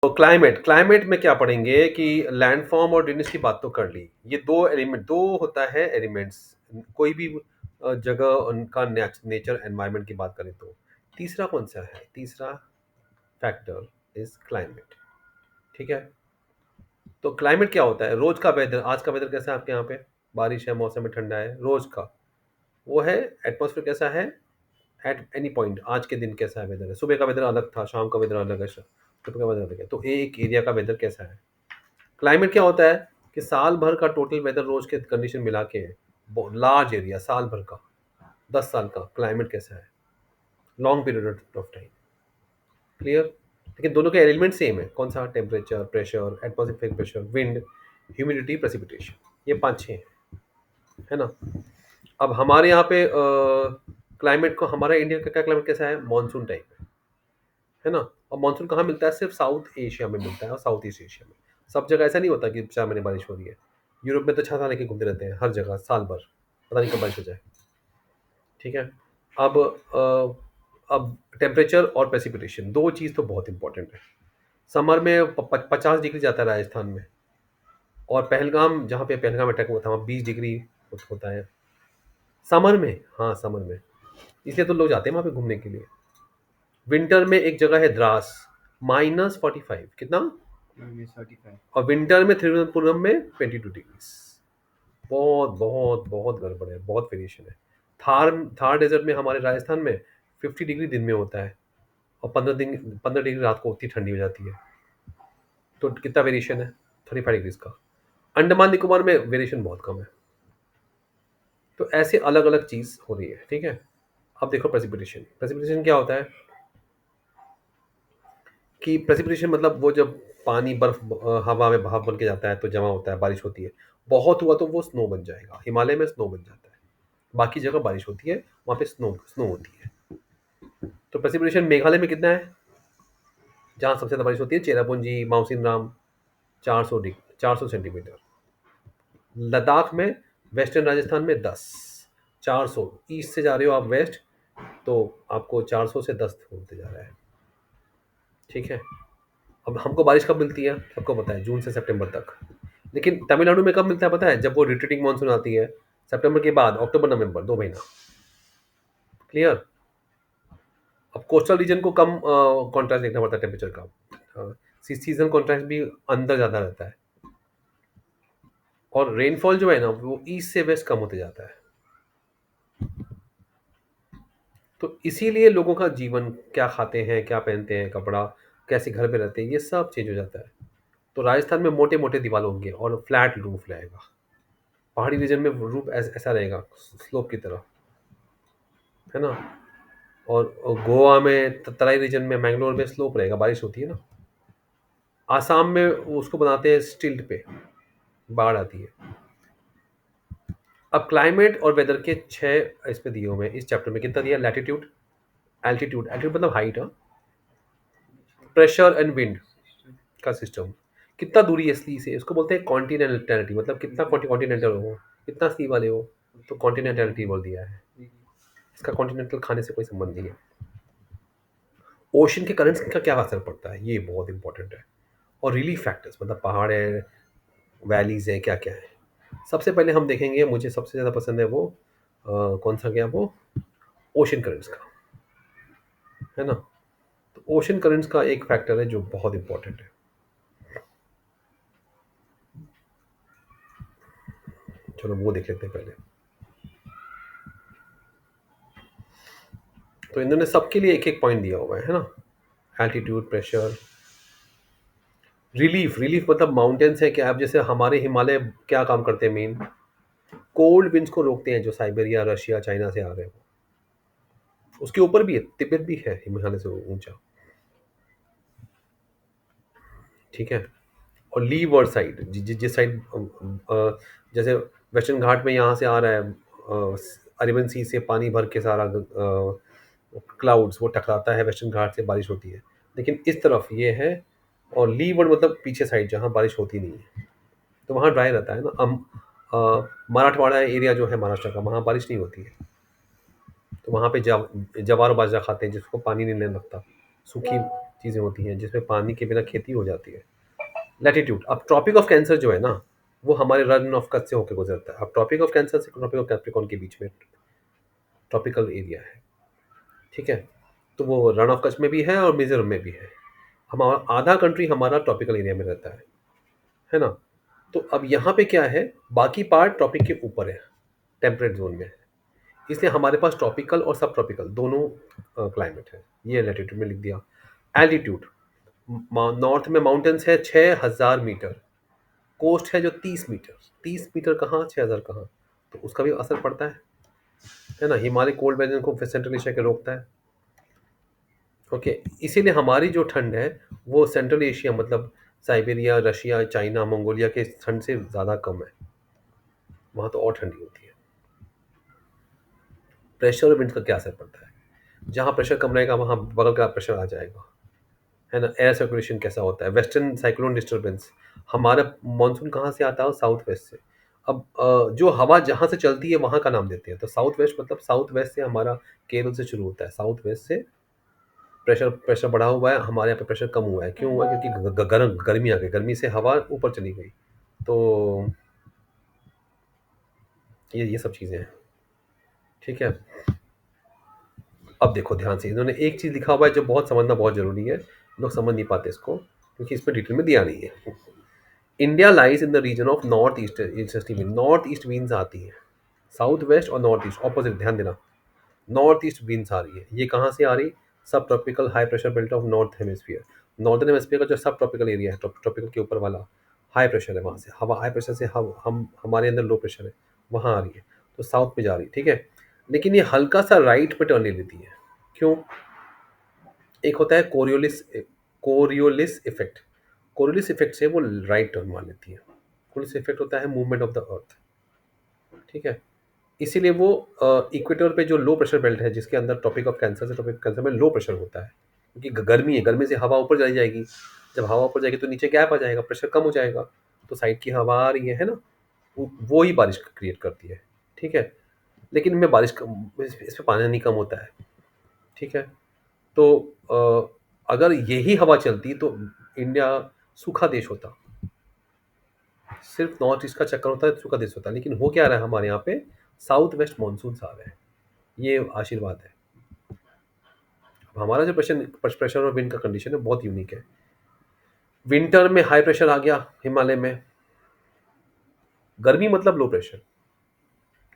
तो क्लाइमेट में क्या पढ़ेंगे कि लैंडफॉर्म और ड्रेनेज की बात तो कर ली। ये दो होता है एलिमेंट्स, कोई भी जगह उनका नेचर एनवायरनमेंट की बात करें तो। तीसरा कौन सा है? तीसरा फैक्टर इज क्लाइमेट। ठीक है, तो क्लाइमेट क्या होता है? रोज का वेदर, आज का वेदर कैसा है आपके यहाँ पे? बारिश है, मौसम में ठंडा है, रोज का वो है। एटमॉस्फेयर कैसा है एट एनी पॉइंट, आज के दिन कैसा है वेदर है? सुबह का वेदर अलग था, शाम का वेदर अलग है, सुबह का वेदर अलग है, तो एक एरिया का वेदर कैसा है? क्लाइमेट क्या होता है कि साल भर का टोटल वेदर, रोज के कंडीशन मिला के लार्ज एरिया, साल भर का, 10 साल का क्लाइमेट कैसा है, long period of time. Clear? लेकिन दोनों के एलिमेंट सेम है। कौन सा? Temperature, pressure, atmospheric pressure, wind, humidity, precipitation, ये 5-6 है ना। अब हमारे यहाँ पे क्लाइमेट को, हमारा इंडिया का क्या क्लाइमेट कैसा है? मानसून टाइप है ना। और मानसून कहाँ मिलता है? सिर्फ साउथ एशिया में मिलता है और साउथ ईस्ट एशिया में। सब जगह ऐसा नहीं होता कि 4 महीने बारिश हो रही है। यूरोप में तो छाता लेके घूमते रहते हैं हर जगह, साल भर, पता नहीं कब बारिश हो जाए। ठीक है। अब अब टेम्परेचर और प्रेसिपिटेशन, दो चीज़ तो बहुत इंपॉर्टेंट है। समर में 50 डिग्री जाता है राजस्थान में, और पहलगाम, जहाँ पे पहलगाम अटैक हुआ था, वहाँ 20 डिग्री होता है समर में। हाँ, समर में, इसलिए तो लोग जाते हैं वहाँ पे घूमने के लिए। विंटर में एक जगह है द्रास, -45, कितना? -35। और विंटर में थिरुवनंतपुरम में 22 डिग्रीज। बहुत बहुत बहुत गड़बड़ है, बहुत वेरिएशन है। थार डेजर्ट में, हमारे राजस्थान में 50 डिग्री दिन में होता है, और 15 डिग्री रात को उतनी ठंडी हो जाती है। तो कितना वेरिएशन है? 35 डिग्रीज का। अंडमान निकोबार में वेरिएशन बहुत कम है। तो ऐसे अलग अलग चीज़ हो रही है। ठीक है। अब देखो प्रेसिपिटेशन। प्रेसिपिटेशन क्या होता है कि प्रेसिपिटेशन मतलब वो जब पानी, बर्फ हवा में भाप बन के जाता है तो जमा होता है, बारिश होती है। बहुत हुआ तो वो स्नो बन जाएगा, हिमालय में स्नो बन जाता है। बाकी जगह बारिश होती है, वहाँ पे स्नो स्नो होती है। तो प्रेसिपिटेशन मेघालय में कितना है? जहाँ सबसे ज़्यादा बारिश होती है, चेरापूंजी, माउसिन राम, 400 सेंटीमीटर। लद्दाख में, वेस्टर्न राजस्थान में 10, 400। ईस्ट से जा रहे हो आप वेस्ट, तो आपको 400 से 10 होते जा रहा है। ठीक है। अब हमको बारिश कब मिलती है? सबको पता है, जून से सितंबर तक। लेकिन तमिलनाडु में कब मिलता है पता है? जब वो रिट्रीटिंग मानसून आती है, सितंबर के बाद, अक्टूबर नवंबर, 2 महीना। क्लियर? अब कोस्टल रीजन को कम कॉन्ट्रास्ट देखना पड़ता है टेम्परेचर का। सीजन कॉन्ट्रास्ट भी अंदर ज़्यादा रहता है, और रेनफॉल जो है ना, वो ईस्ट से वेस्ट कम होते जाता है। तो इसीलिए लोगों का जीवन, क्या खाते हैं, क्या पहनते हैं कपड़ा, कैसे घर पे रहते हैं, ये सब चेंज हो जाता है। तो राजस्थान में मोटे मोटे दीवार होंगे और फ्लैट रूफ रहेगा। पहाड़ी रीजन में रूफ ऐसा रहेगा, स्लोप की तरह, है ना। और गोवा में, तराई रीजन में, मैंगलोर में स्लोप रहेगा, बारिश होती है ना। आसाम में उसको बनाते हैं स्टिल्ट पे, बाढ़ आती है। अब क्लाइमेट और वेदर के 6 इस पे दिए हुए हैं इस चैप्टर में। कितना दिया? लैटिट्यूड, एल्टीट्यूड, एल्टीट्यूड मतलब हाइट, हाँ, प्रेशर एंड विंड का सिस्टम, कितना दूरी है सी से, इसको बोलते हैं कॉन्टिनेंटलिटी, मतलब कितना कॉन्टिनेंटल हो, कितना सी वाले हो, तो कॉन्टिनेंटलिटी बोल दिया है। इसका कॉन्टिनेंटल खाने से कोई संबंध नहीं है। ओशन के करंट्स का क्या असर पड़ता है, ये बहुत इंपॉर्टेंट है। और रिलीफ फैक्टर्स, मतलब पहाड़ है, वैलीज है, क्या क्या है। सबसे पहले हम देखेंगे, मुझे सबसे ज़्यादा पसंद है वो कौन सा गया, वो ओशन करंट्स का, है ना। तो ओशन करंट्स का एक फैक्टर है जो बहुत इंपॉर्टेंट है। चलो वो देख लेते हैं पहले। तो इन्होंने सबके लिए एक एक पॉइंट दिया हुआ है ना। एल्टीट्यूड, प्रेशर, रिलीफ मतलब माउंटेन्स है क्या। अब जैसे हमारे हिमालय क्या काम करते हैं मेन, कोल्ड विंड्स को रोकते हैं, जो साइबेरिया, रशिया, चाइना से आ रहे हैं। उसके ऊपर भी है, तिब्बत भी है हिमालय से ऊंचा। ठीक है। और लीवर्ड साइड, जिस साइड, जैसे वेस्टर्न घाट में यहाँ से आ रहा है, अरेबियन सी से पानी भर के सारा क्लाउड्स वो टकराता है वेस्टर्न घाट से, बारिश होती है। लेकिन इस तरफ ये है, और लीवर्ड मतलब पीछे साइड जहाँ बारिश होती नहीं है, तो वहाँ ड्राई रहता है ना। मराठवाड़ा एरिया जो है महाराष्ट्र का, वहाँ बारिश नहीं होती है, तो वहाँ पे जवार बाजरा खाते हैं, जिसको पानी नहीं लेना लगता, सूखी चीज़ें होती हैं जिसमें पानी के बिना खेती हो जाती है। लैटिट्यूड, अब ट्रॉपिक ऑफ कैंसर जो है ना, वो हमारे रन ऑफ कच्छ से होकर गुजरता है। अब ट्रॉपिक ऑफ कैंसर से ट्रॉपिक ऑफ कैप्रिकॉर्न के बीच में ट्रॉपिकल एरिया है, ठीक है? तो वो रन ऑफ कच्छ में भी है और मिजोरम में भी है। हमारा आधा कंट्री हमारा ट्रॉपिकल एरिया में रहता है ना? तो अब यहाँ पे क्या है, बाकी पार्ट ट्रॉपिक के ऊपर है, टेम्परेट जोन में है। इसलिए हमारे पास ट्रॉपिकल और सब ट्रॉपिकल दोनों क्लाइमेट है। ये लैटिट्यूड में लिख दिया। एल्टीट्यूड, नॉर्थ में माउंटेन्स है 6000 मीटर, कोस्ट है जो 30 मीटर। 30 मीटर कहाँ, 6000 कहाँ, तो उसका भी असर पड़ता है ना? हिमालय कोल्ड वेदर को सेंट्रल एशिया के रोकता है। ओके, इसीलिए हमारी जो ठंड है वो सेंट्रल एशिया मतलब साइबेरिया, रशिया, चाइना, मंगोलिया के ठंड से ज़्यादा कम है। वहाँ तो और ठंडी होती है। प्रेशर और विंड का क्या असर पड़ता है? जहाँ प्रेशर कम रहेगा वहाँ बगल का प्रेशर आ जाएगा, है ना? एयर सर्कुलेशन कैसा होता है? वेस्टर्न साइक्लोन डिस्टर्बेंस, हमारा मानसून कहाँ से आता है? साउथ वेस्ट से। अब जो हवा जहाँ से चलती है वहाँ का नाम देते हैं, तो साउथ वेस्ट मतलब साउथ वेस्ट से हमारा केरल से शुरू होता है, साउथ वेस्ट से प्रेशर प्रेशर बढ़ा हुआ है, हमारे यहाँ पे प्रेशर कम हुआ है। क्यों हुआ है? क्योंकि गर्मी आ गई, गर्मी से हवा ऊपर चली गई। तो ये सब चीज़ें हैं, ठीक है? अब देखो ध्यान से, इन्होंने एक चीज़ लिखा हुआ है जो बहुत समझना बहुत ज़रूरी है, लोग समझ नहीं पाते इसको क्योंकि इसमें डिटेल में दिया नहीं है। India lies in the region of north east easterly wind. North east winds आती हैं, साउथ वेस्ट और नॉर्थ ईस्ट ऑपोजिट, ध्यान देना। नॉर्थ ईस्ट विंड्स आ रही है, ये कहाँ से आ रही? सब tropical high pressure belt of north hemisphere. Northern hemisphere का जो सब ट्रॉपिकल एरिया है, ट्रॉपिकल के ऊपर वाला हाई प्रेशर है, वहाँ से हवा हाई प्रेशर से हम हमारे अंदर लो प्रेशर है, वहाँ आ रही है, तो साउथ में जा रही है, ठीक है? लेकिन ये हल्का सा राइट पे टर्न ले लेती है। क्यों? एक होता है कोरियोलिस इफेक्ट। कोरियोलिस इफेक्ट से वो राइट टर्न मार लेती है। कोरियोलिस इफेक्ट होता है मूवमेंट ऑफ द अर्थ, ठीक है? इसीलिए वो इक्वेटर पे जो लो प्रेशर बेल्ट है, जिसके अंदर ट्रॉपिक ऑफ कैंसर से ट्रॉपिक कैंसर में लो प्रेशर होता है, क्योंकि गर्मी है, गर्मी से हवा ऊपर चली जाएगी। जब हवा ऊपर जाएगी तो नीचे गैप आ जाएगा, प्रेशर कम हो जाएगा, तो साइड की हवा आ रही है ना, वो ही बारिश क्रिएट करती है, ठीक है? लेकिन इनमें बारिश इसमें पानी नहीं कम होता है, ठीक है? तो अगर यही हवा चलती तो इंडिया सूखा देश होता, सिर्फ नॉर्थ ईस्ट का चक्कर होता है, सूखा देश होता। लेकिन हो क्या रहा है हमारे यहाँ पे, साउथ वेस्ट मानसून आ रहे हैं, ये आशीर्वाद है। अब हमारा जो प्रेशर प्रेशर और विंड का कंडीशन है बहुत यूनिक है। विंटर में हाई प्रेशर आ गया हिमालय में, गर्मी मतलब लो प्रेशर,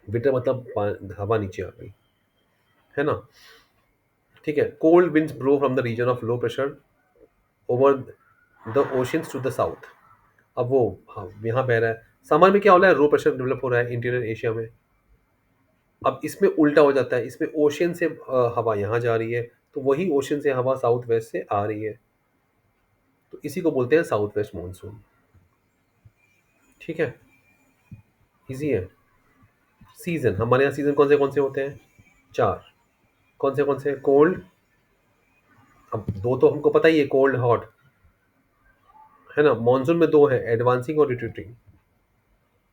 विंटर मतलब हवा नीचे आ गई, है ना? ठीक है, cold winds blow from the region of low pressure over the oceans to the south. अब वो, हाँ, यहाँ बह रहा है। समर में क्या हो रहा है, लो प्रेशर डेवलप हो रहा है इंटीरियर एशिया में। अब इसमें उल्टा हो जाता है, इसमें ओशियन से हवा यहाँ जा रही है, तो वही ओशियन से हवा साउथ वेस्ट से आ रही है, तो इसी को बोलते हैं साउथ वेस्ट मानसून, ठीक है? इजी है। सीजन, हमारे यहाँ सीजन कौन से होते हैं? चार। कौन से? कोल्ड, अब दो तो हमको पता ही है, कोल्ड हॉट, है ना? मानसून में दो है, एडवांसिंग और रिट्रीटिंग,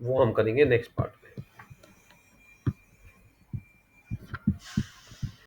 वो हम करेंगे नेक्स्ट पार्ट।